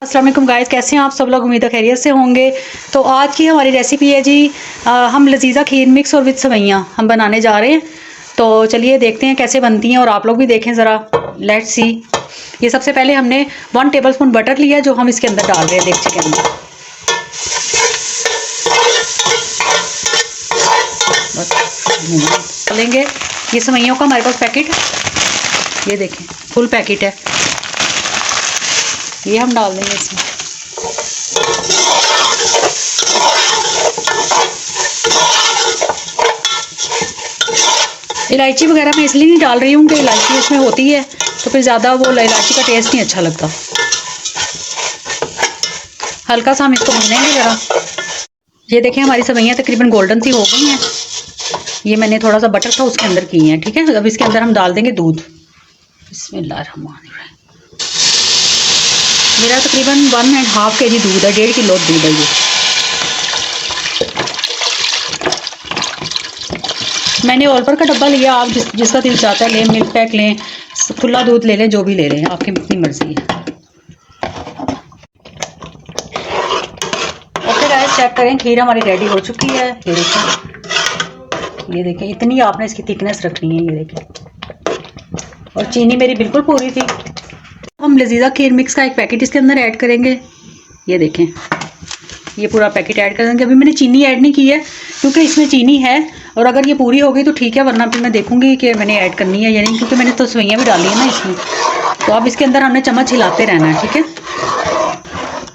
अस्सलाम वालेकुम गाइस, कैसे हैं आप सब लोग। उम्मीद है खैरियत से होंगे। तो आज की हमारी रेसिपी है जी हम लजीज़ा खीर मिक्स और विद सवैयाँ हम बनाने जा रहे हैं। तो चलिए देखते हैं कैसे बनती हैं और आप लोग भी देखें ज़रा। Let's see. ये सबसे पहले हमने 1 टेबलस्पून बटर लिया जो हम इसके अंदर डाल रहे हैं देगची के अंदर। डालेंगे ये सवैयों का हमारे पास पैकेट, ये देखें फुल पैकेट है, ये हम डाल देंगे इसमें। इलायची वगैरह मैं इसलिए नहीं डाल रही हूँ कि इलायची इसमें होती है तो फिर ज़्यादा वो इलायची का टेस्ट नहीं अच्छा लगता। हल्का सा हम इसको भूनेंगे ज़रा। ये देखें हमारी सवैयाँ तकरीबन गोल्डन सी हो गई हैं। ये मैंने थोड़ा सा बटर था उसके अंदर की हैं, ठीक है। अब इसके अंदर हम डाल देंगे दूध। बिस्मिल्लाहिर्रहमानिर्रहीम। मेरा तकरीबन 1.5 kg दूध है, 1.5 किलो दूध है ये। मैंने ऑल्पर का डब्बा लिया, आप जिसका दिल चाहता है लें, मिल्क पैक लें, खुला दूध ले लें, जो भी ले लें, आपकी अपनी मर्जी है। ओके गाइस, चेक करें खीर हमारी रेडी हो चुकी है। ये देखें, ये देखें इतनी आपने इसकी थिकनेस रखनी है, ये देखें। और चीनी मेरी बिल्कुल पूरी थी। हम लजीज़ा खीर मिक्स का एक पैकेट इसके अंदर ऐड करेंगे। ये देखें ये पूरा पैकेट ऐड कर देंगे। अभी मैंने चीनी ऐड नहीं की है क्योंकि इसमें चीनी है, और अगर ये पूरी हो गई तो ठीक है, वरना फिर मैं देखूंगी कि मैंने ऐड करनी है या नहीं, क्योंकि मैंने तो सवैयाँ भी डाली है ना इसमें। तो अब इसके अंदर हमने चम्मच हिलाते रहना है, ठीक है,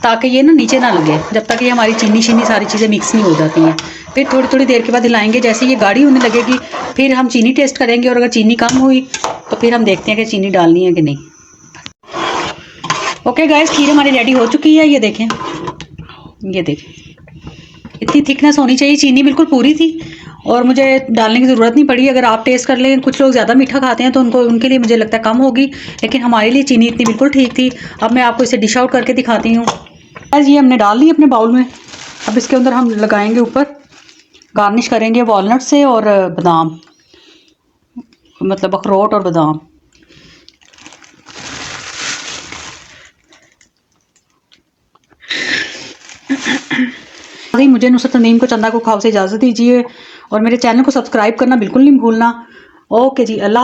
ताकि ये ना नीचे ना लगे, जब तक ये हमारी चीनी सारी चीज़ें मिक्स नहीं हो जाती हैं। फिर थोड़ी थोड़ी देर के बाद हिलाएंगे, जैसे ये गाढ़ी होने लगेगी फिर हम चीनी टेस्ट करेंगे, और अगर चीनी कम हुई तो फिर हम देखते हैं कि चीनी डालनी है कि नहीं। ओके गाइस, खीर हमारी रेडी हो चुकी है। ये देखें, ये देखें इतनी थिकनेस होनी चाहिए। चीनी बिल्कुल पूरी थी और मुझे डालने की ज़रूरत नहीं पड़ी। अगर आप टेस्ट कर लें, कुछ लोग ज़्यादा मीठा खाते हैं तो उनके लिए मुझे लगता है कम होगी, लेकिन हमारे लिए चीनी इतनी बिल्कुल ठीक थी। अब मैं आपको इसे डिश आउट करके दिखाती हूँ। ये हमने डाल ली अपने बाउल में। अब इसके अंदर हम लगाएंगे, ऊपर गार्निश करेंगे वॉलनट से और बादाम, मतलब अखरोट और बादाम। मुझे नुसरत नदीम को चंदा को खाओ से इजाज़त दीजिए, और मेरे चैनल को सब्सक्राइब करना बिल्कुल नहीं भूलना। ओके जी, अल्लाह।